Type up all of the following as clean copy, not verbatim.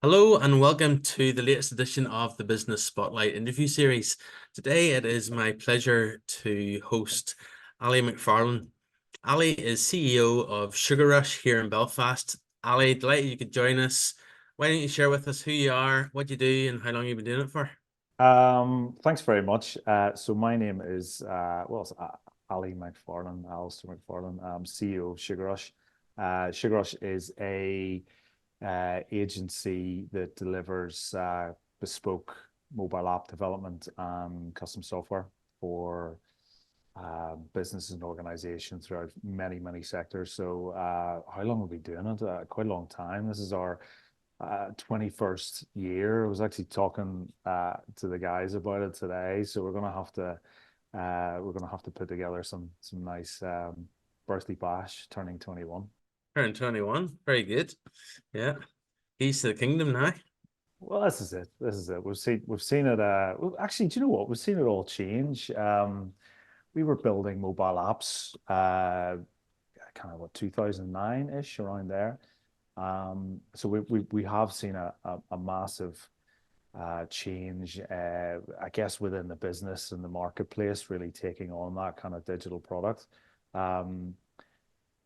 Hello and welcome to the latest edition of the Business Spotlight interview series. Today it is my pleasure to host Ali McFarlane. Ali is CEO of Sugar Rush here in Belfast. Ali, delighted you could join us. Why don't you share with us who you are, what you do, and how long you've been doing it for? Thanks very much. So my name is it's Ali McFarlane, Alistair McFarlane. I'm CEO of Sugar Rush. Sugar Rush is a agency that delivers bespoke mobile app development and custom software for businesses and organizations throughout many sectors. So how long have we been doing it? Quite a long time. This is our 21st year. I was actually talking to the guys about it today, so we're gonna have to put together some nice birthday bash turning 21. Turn 21. Very good. Yeah. Keys to the kingdom now. Well, this is it. This is it. We've seen it. Well, actually, do you know what? We've seen it all change. We were building mobile apps, kind of what 2009-ish around there. So we have seen a massive change, I guess, within the business and the marketplace, really taking on that kind of digital product. Um,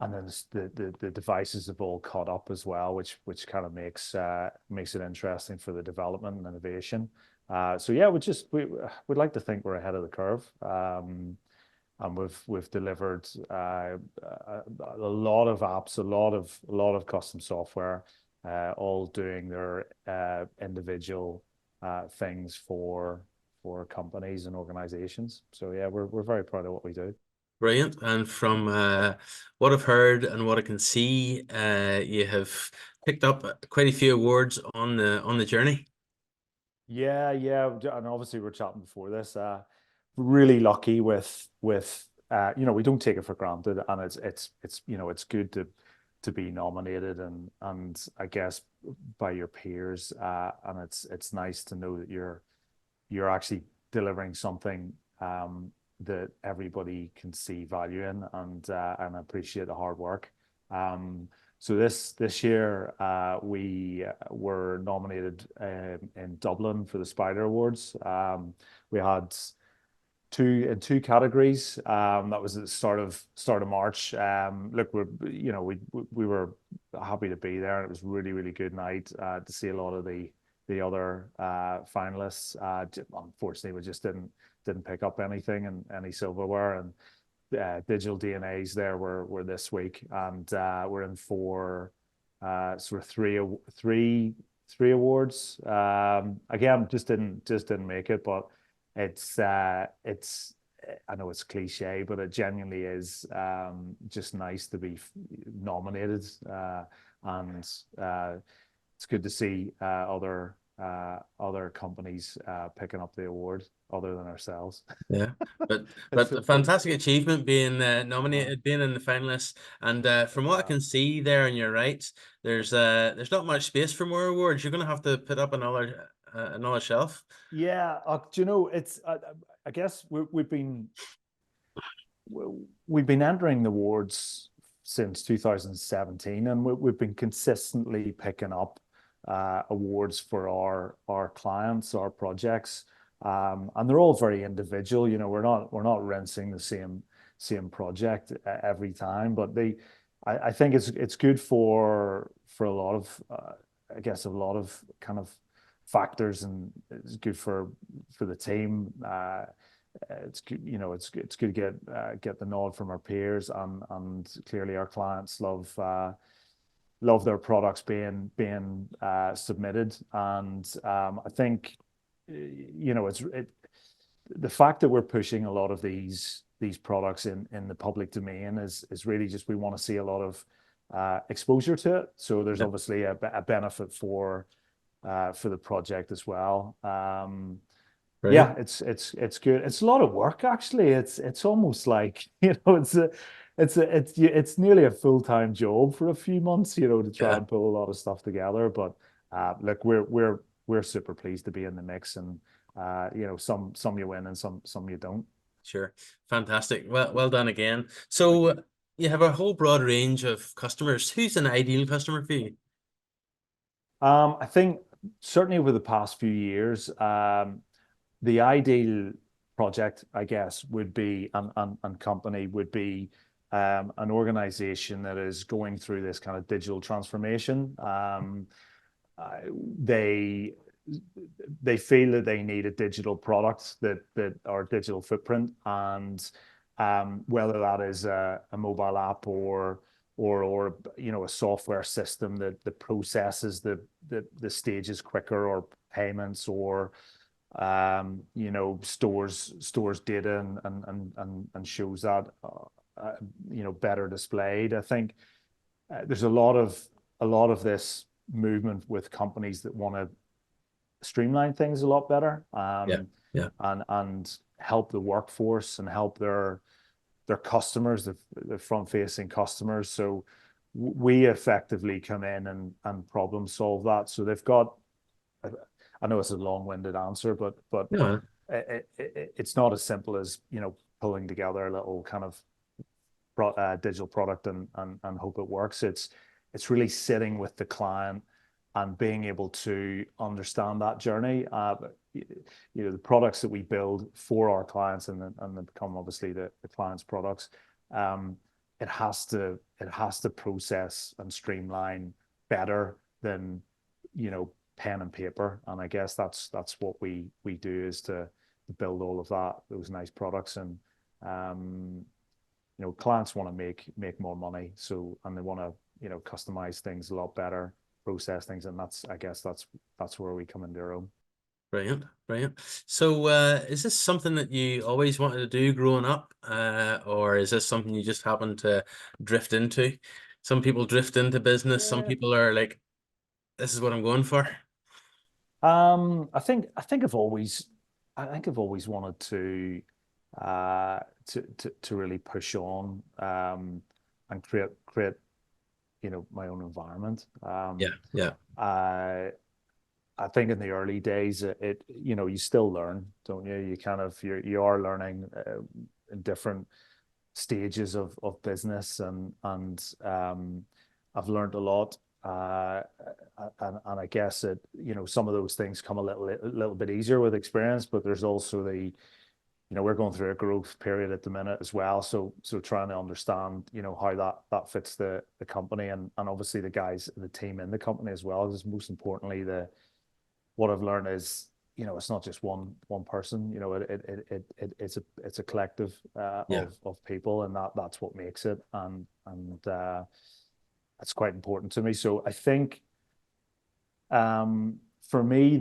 and then the devices have all caught up as well, which kind of makes it interesting for the development and innovation. So yeah, we'd like to think we're ahead of the curve. And we've delivered a lot of apps, a lot of custom software, all doing their individual things for companies and organizations. So yeah, we're very proud of what we do. Brilliant. And from what I've heard and what I can see, you have picked up quite a few awards on the journey. Yeah, and obviously we're chatting before this. Really lucky with we don't take it for granted, and it's good to be nominated and I guess by your peers, and it's nice to know that you're actually delivering something that everybody can see value in and appreciate the hard work. So this year we were nominated in Dublin for the Spider Awards. We had two categories. That was at the start of March. Look, we were happy to be there, and it was really good night to see a lot of the other finalists. Unfortunately, we just didn't pick up anything and any silverware. And Digital DNAs there were this week, and we're in for sort of three awards. Again, just didn't make it, but it's I know it's cliche, but it genuinely is just nice to be nominated, and it's good to see other companies picking up the award other than ourselves. Yeah, but It's a it's fantastic achievement being uh, nominated, being in the finalists, and from what I uh, can see there on your right, there's not much space for more awards. You're gonna have to put up another shelf. yeah. Do you know it's I guess we've been entering the awards since 2017, and we've been consistently picking up awards for our clients, our projects, and they're all very individual. We're not rinsing the same project every time, but I think it's good for a lot of I guess a lot of kind of factors, and it's good for the team. It's good, it's good to get the nod from our peers, and clearly our clients love their products being submitted. And I think the fact that we're pushing a lot of these products in the public domain is really just we want to see a lot of exposure to it. So there's Yeah, obviously a benefit for the project as well. Yeah, brilliant. it's good. It's a lot of work actually. It's almost like it's nearly a full-time job for a few months, to try Yeah. and pull a lot of stuff together. But look, we're super pleased to be in the mix, and some you win and some you don't. Sure. Fantastic. Well done again. So you have a whole broad range of customers. Who's an ideal customer for you? I think certainly over the past few years, the ideal project, I guess, would be and company would be an organization that is going through this kind of digital transformation. Uh, they they feel that they need a digital product that or digital footprint, and whether that is a mobile app or a software system that processes the stages quicker, or payments, or stores data and shows that better displayed. I think there's a lot of this movement with companies that want to streamline things a lot better, Yeah, yeah, and help the workforce and help their customers, the front facing customers. So we effectively come in and problem solve that. So they've got, I know it's a long winded answer, but no, it's not as simple as pulling together a little kind of digital product and hope it works. It's really sitting with the client and being able to understand that journey. The products that we build for our clients and then become obviously the client's products. It has to process and streamline better than pen and paper. And I guess that's what we do, is to build all of those nice products. And clients want to make more money, and they want to customize things a lot better, process things, and I guess that's where we come into our own. brilliant, brilliant. So, is this something that you always wanted to do growing up, or is this something you just happened to drift into? Some people drift into business. Some Yeah. people are like, "This is what I'm going for." I think I've always wanted to really push on, and create my own environment. Yeah, yeah, I think in the early days, you still learn, don't you? You are learning in different stages of business, and I've learned a lot. And I guess some of those things come a little bit easier with experience, but there's also we're going through a growth period at the minute as well. So trying to understand, how that fits the company, and obviously the team in the company as well. Because most importantly, what I've learned is, it's not just one person. It's a collective yeah, of people, and that's what makes it. And that's quite important to me. So I think, for me,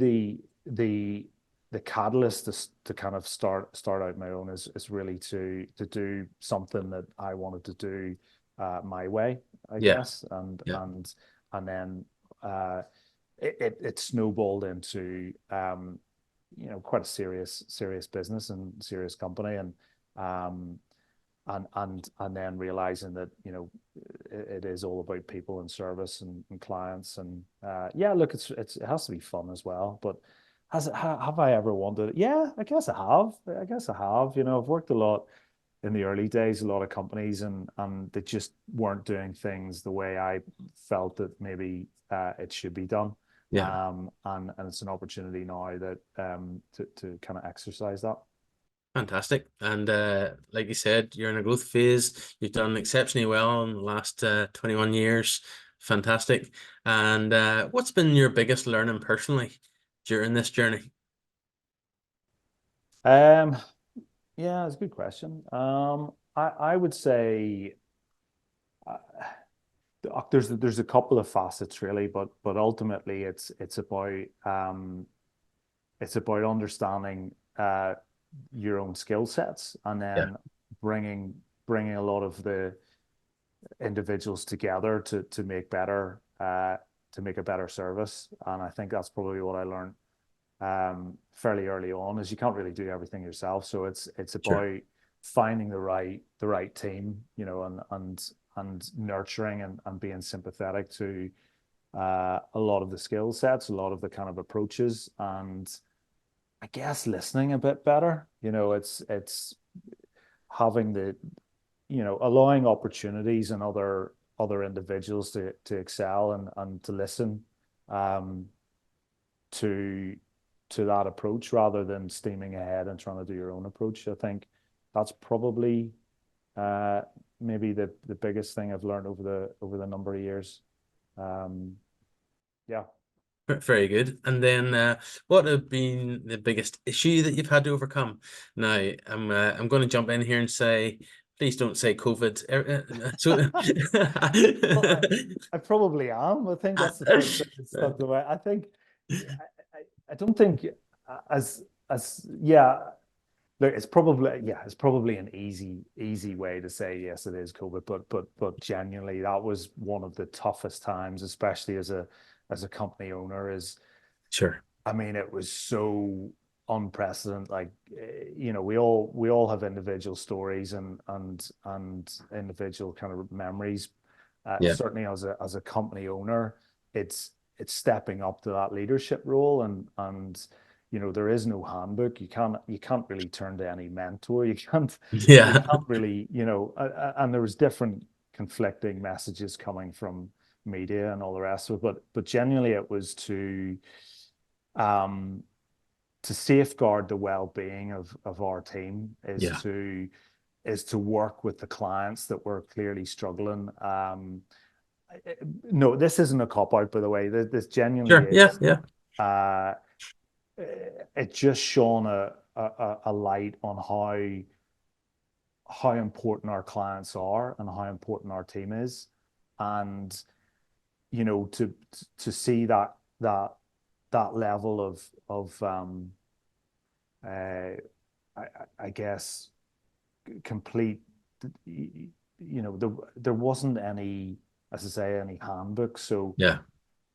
the catalyst to kind of start out my own is really to do something that I wanted to do my way, I yeah, guess. and yeah, and and then it snowballed into quite a serious business and serious company. Um and then realizing that it is all about people and service and clients. And yeah, look, it has to be fun as well. But have I ever wanted it? Yeah, I guess I have. I've worked a lot in the early days, a lot of companies, and they just weren't doing things the way I felt that maybe it should be done. yeah. And it's an opportunity now that to kind of exercise that. Fantastic. And like you said, you're in a growth phase. You've done exceptionally well in the last 21 years. Fantastic. And what's been your biggest learning personally during this journey? Um, yeah, it's a good question. I would say, uh, there's a couple of facets really, but ultimately it's about understanding your own skill sets, and Yeah, then bringing a lot of the individuals together to make a better service. And I think that's probably what I learned fairly early on, is you can't really do everything yourself. So it's sure. about finding the right team, and nurturing and being sympathetic to a lot of the skill sets, a lot of the kind of approaches, and I guess listening a bit better. It's having allowing opportunities and other individuals to excel, and to listen, um, to that approach rather than steaming ahead and trying to do your own approach. I think that's probably uh, maybe the biggest thing I've learned over the number of years. Um, yeah. Very good. And then, what have been the biggest issue that you've had to overcome? Now, I'm going to jump in here and say, please don't say COVID. Well, I probably am. I think that's the first thing that stuck to my. I think I don't think as yeah. Look, it's probably an easy way to say yes, it is COVID, but genuinely that was one of the toughest times, especially as a company owner. Is Sure. I mean, it was so unprecedented. Like, we all have individual stories and individual kind of memories. Yeah. Certainly, as a company owner, it's stepping up to that leadership role, and there is no handbook. You can't really turn to any mentor. You can't you Yeah. can't really and there was different conflicting messages coming from media and all the rest of it. But genuinely, it was um, to safeguard the well-being of our team, is Yeah. to work with the clients that were clearly struggling. No, this isn't a cop out, by the way. This genuinely Sure. Yeah. is. Yeah. Uh, it just shone a light on how important our clients are and how important our team is, and to see that that level of uh, I guess complete. There wasn't any, as I say, any handbook, so Yeah.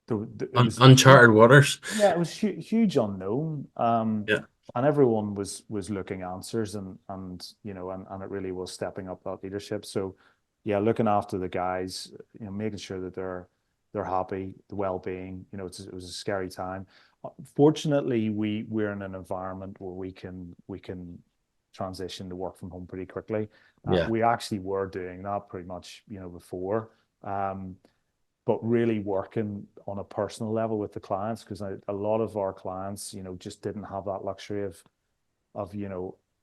it was Uncharted waters. yeah, it was huge unknown. Yeah. And everyone was looking answers, and it really was stepping up that leadership. So yeah, looking after the guys, making sure that they're happy, the well-being. It was a scary time. Fortunately, we're in an environment where we can transition to work from home pretty quickly. Yeah. We actually were doing that pretty much, before. But really working on a personal level with the clients, because a lot of our clients, just didn't have that luxury of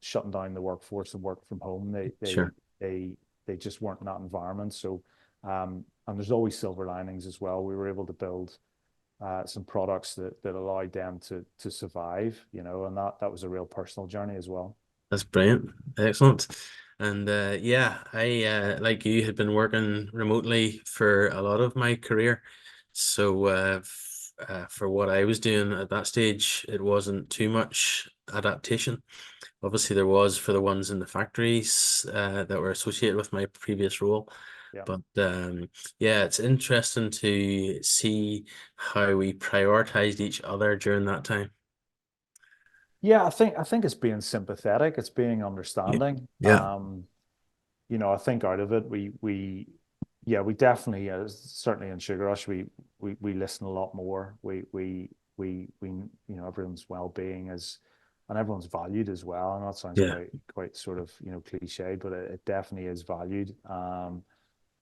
shutting down the workforce and work from home. They they Sure. they they just weren't in that environment. So, and there's always silver linings as well. We were able to build some products that allowed them to survive, and that was a real personal journey as well. That's brilliant. Excellent. And yeah, I like you had been working remotely for a lot of my career. So for what I was doing at that stage, it wasn't too much adaptation. Obviously, there was for the ones in the factories that were associated with my previous role. Yeah. But yeah, it's interesting to see how we prioritized each other during that time. Yeah, I think it's being sympathetic, it's being Yeah. understanding. Yeah. I think out of it, yeah, we definitely, certainly in Sugar Rush, we listen a lot more. Everyone's well-being is, and everyone's valued as well. And that sounds Yeah. quite sort of, cliche, but it definitely is valued.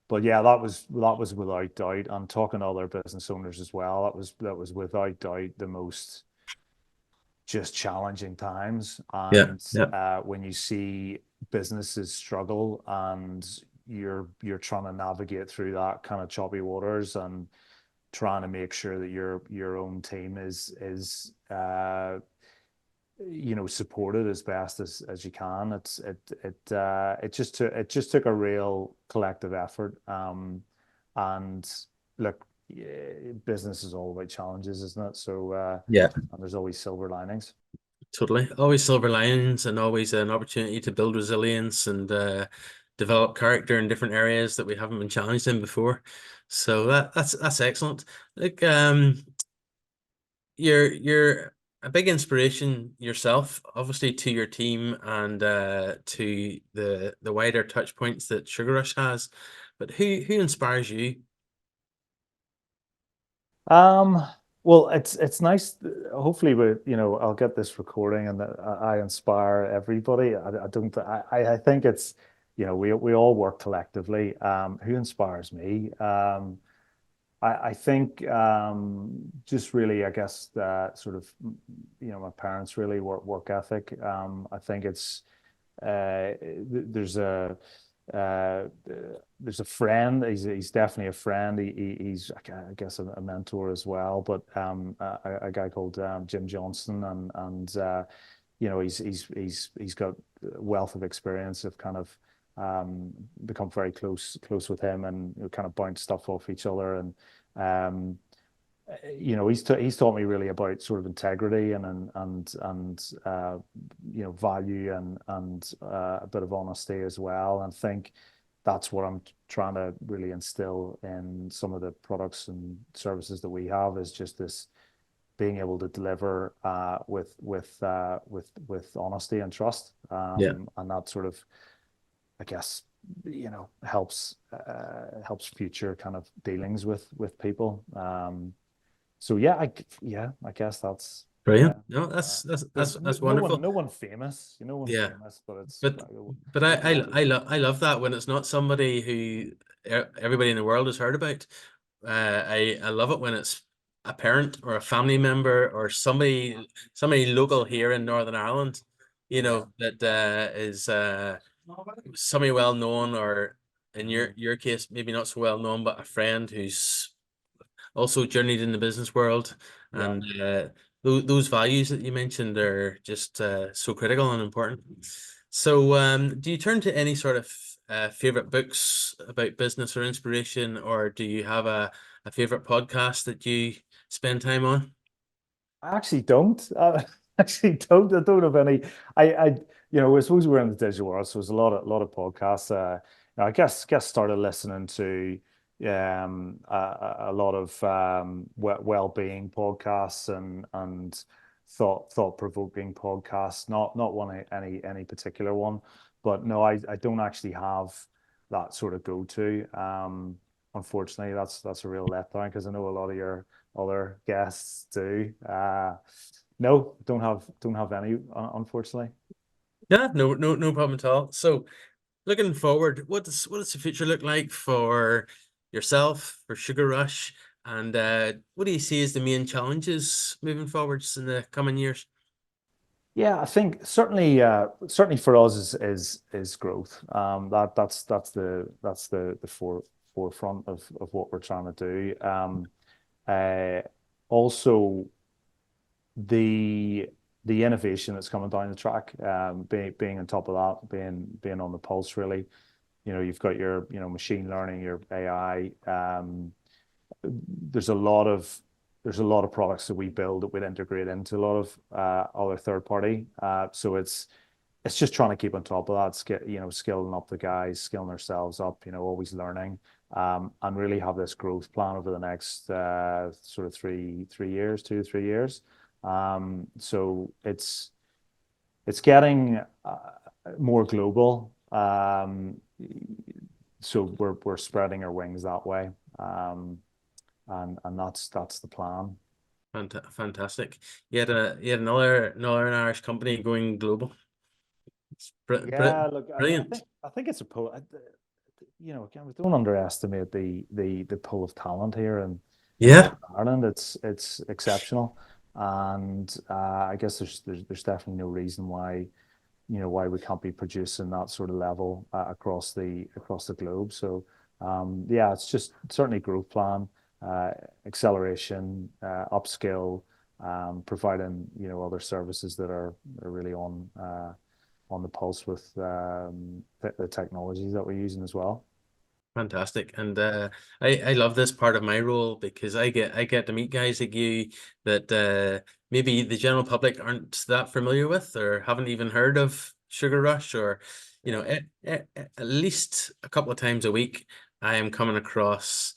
But yeah, that was without doubt. And talking to other business owners as well, that was without doubt the most just challenging times. Yeah. And Yeah. when you see businesses struggle and you're trying to navigate through that kind of choppy waters and trying to make sure that your own team is supported as best as you can. It just took a real collective effort. And look, business is all about challenges, isn't it? So Yeah. and there's always silver linings. Totally. Always silver linings and always an opportunity to build resilience and develop character in different areas that we haven't been challenged in before. So that's excellent. Like you're a big inspiration yourself, obviously to your team and to the wider touch points that Sugar Rush has. But who inspires you? Um, well, it's nice. Hopefully, I'll get this recording and that I inspire everybody. I don't. I think it's, we all work collectively. Who inspires me? I think just really, I guess sort of my parents really work ethic. I think it's there's a uh, there's a friend. He's definitely a friend. He's I guess a mentor as well. But a guy called Jim Johnson, and he's got a wealth of experience of kind of become very close with him, and kind of bounce stuff off each other. And um, he's taught me really about sort of integrity and value and a bit of honesty as well. And I think that's what I'm trying to really instill in some of the products and services that we have, is just this being able to deliver with honesty and trust. Yeah. And that sort of, I guess, helps future kind of dealings with people. So yeah, I guess that's, yeah. Brilliant. No, Uh, that's there's that's no wonderful. one famous, no one Yeah. famous, but it's But but I love that when it's not somebody who everybody in the world has heard about. I love it when it's a parent or a family member or somebody local here in Northern Ireland, yeah, that is somebody well known, or in mhm, your case maybe not so well known, but a friend who's also journeyed in the business world. yeah. And those values that you mentioned are just so critical and important. So, do you turn to any sort of favorite books about business or inspiration, or do you have a favorite podcast that you spend time on? I actually don't. I don't have any. I I suppose we're in the digital world, so there's a lot of podcasts. I guess started listening to a lot of well-being podcasts and thought-provoking podcasts. Not one any particular one, but no, I don't actually have that sort of go-to. Unfortunately, that's a real letdown, because I know a lot of your other guests do. No, don't have any, unfortunately. Yeah, no problem at all. So, looking forward, what does the future look like for yourself, for Sugar Rush, and what do you see as the main challenges moving forwards in the coming years? Yeah, I think certainly for us is growth. That's the forefront of what we're trying to do. Uh, Also the the innovation that's coming down the track, being on top of that, being on the pulse really. You've got your machine learning, your AI. There's a lot of products that we build that would integrate into a lot of other third party. So it's just trying to keep on top of that, skilling up the guys, skilling ourselves up, always learning, and really have this growth plan over the next sort of 3 years, 2 to 3 years. So it's getting more global. So we're spreading our wings that way. And that's the plan. Fantastic. You had another Irish company going global. It's Yeah, look, I brilliant. think it's a pull. Again, we don't underestimate the pull of talent here in Yeah, Northern Ireland. It's exceptional, and I guess there's definitely no reason why we can't be producing that sort of level across the globe. So yeah, it's just certainly growth plan, acceleration, upskill, providing other services that are really on the pulse with the technologies that we're using as well. fantastic. And I love this part of my role because I get to meet guys like you that maybe the general public aren't that familiar with or haven't even heard of Sugar Rush, or Yeah. at least a couple of times a week I am coming across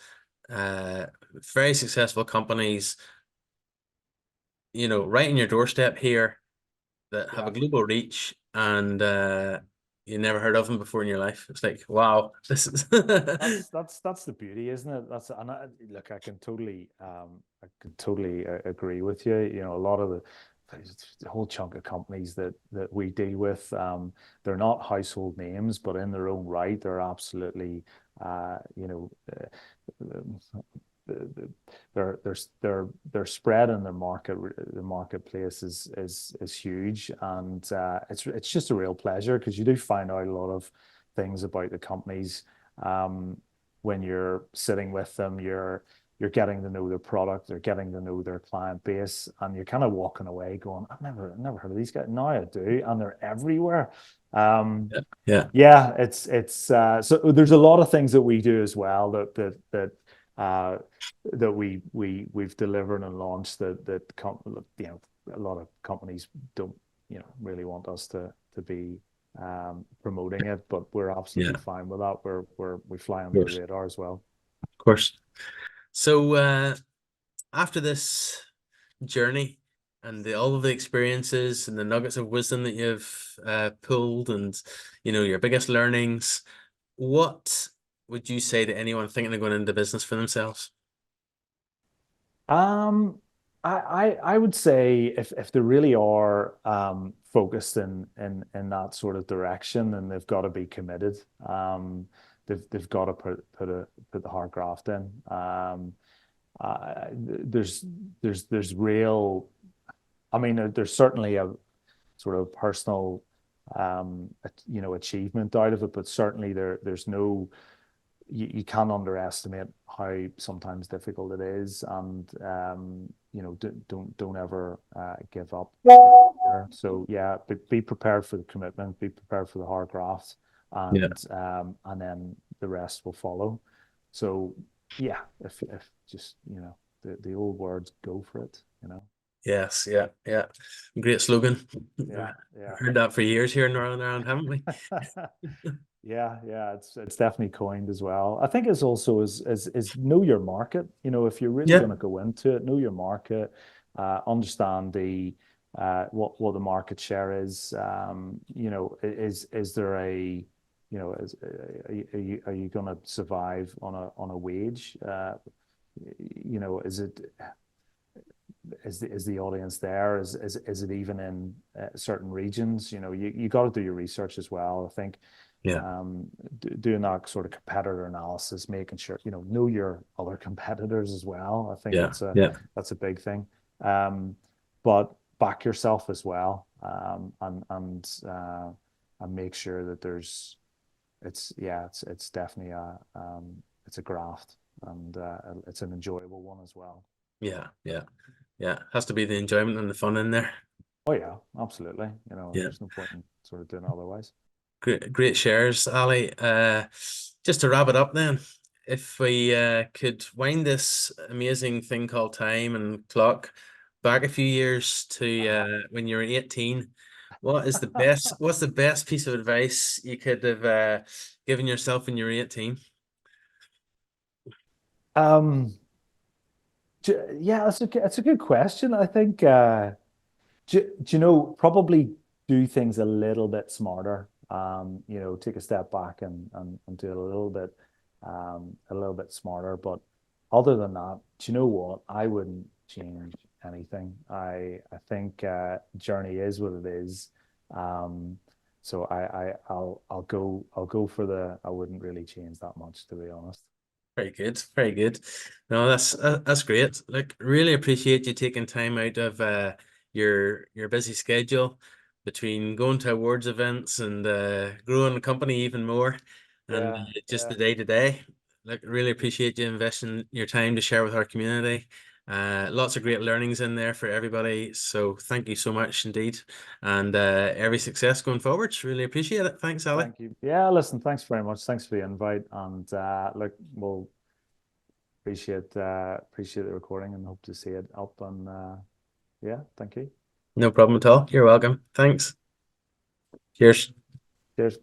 uh very successful companies, right in your doorstep here, that have a Yeah. global reach, and you never heard of them before in your life. It's like, wow, this is That's the beauty, isn't it? Look, I can totally agree with you. A lot of the whole chunk of companies that we deal with, they're not household names, but in their own right, they're absolutely, uh, you know, uh, their spread in the marketplace is huge, and it's just a real pleasure because you do find out a lot of things about the companies when you're sitting with them. You're getting to know their product, they're getting to know their client base, and you're kind of walking away going, I've never heard of these guys. Now I do, and they're everywhere. Yeah. Yeah. Yeah, it's so there's a lot of things that we do as well uh, that we've delivered and launched you know, a lot of companies don't, you know, really want us to be promoting it, but we're Yeah. absolutely fine with that. We fly Of under the course. radar as well. Of course. So after this journey and all of the experiences and the nuggets of wisdom that you've pulled, and your biggest learnings, what would you say to anyone thinking of going into business for themselves? Um, I would say if they really are focused in that sort of direction, then they've got to be committed. They've got to put the hard graft in. There's real. I mean, there's certainly a sort of personal, achievement out of it, but certainly there's no you can't underestimate how sometimes difficult it is, and don't ever give up. So yeah, be prepared for the commitment, be prepared for the hard graft, Yeah. and then the rest will follow. So yeah, if just the old words, go for it. Yes. Yeah. Yeah. Great slogan. Yeah, yeah. Heard that for years here in Northern Ireland, haven't we? Yeah, yeah, it's definitely coined as well. I think it's also is know your market. If you're really Yeah. going to go into it, know your market, understand the what the market share is. Is there a are you going to survive on a wage? Is it is the audience there? Is it even in certain regions? You got to do your research as well. I think Yeah. doing that sort of competitor analysis, making sure know your other competitors as well. I think Yeah. Yeah. that's a big thing. But back yourself as well, and make sure that it's definitely it's a graft, and it's an enjoyable one as well. Yeah. Yeah. Yeah. Has to be the enjoyment and the fun in there. Oh yeah, absolutely. Yeah. There's no point in sort of doing it otherwise. Great shares, Ali. Just to wrap it up then, if we could wind this amazing thing called time and clock back a few years to when you were 18, what's the best piece of advice you could have given yourself when you were 18? Um, yeah, that's a good question. I think do you know, probably do things a little bit smarter. Take a step back and do it a little bit smarter. But other than that, do you know what? I wouldn't change anything. I think journey is what it is. So I'll go for I wouldn't really change that much, to be honest. Very good, very good. No, that's great. Like, really appreciate you taking time out of your busy schedule between going to awards events and growing the company even more, and Yeah, just yeah. the day to day. Like, really appreciate you investing your time to share with our community. Lots of great learnings in there for everybody. So thank you so much indeed, and every success going forwards. Really appreciate it. Thanks, Ali. Thank you. Yeah, listen, thanks very much. Thanks for the invite. And look, we'll appreciate the recording and hope to see it up. And yeah, thank you. No problem at all. You're welcome. Thanks. Cheers. Cheers.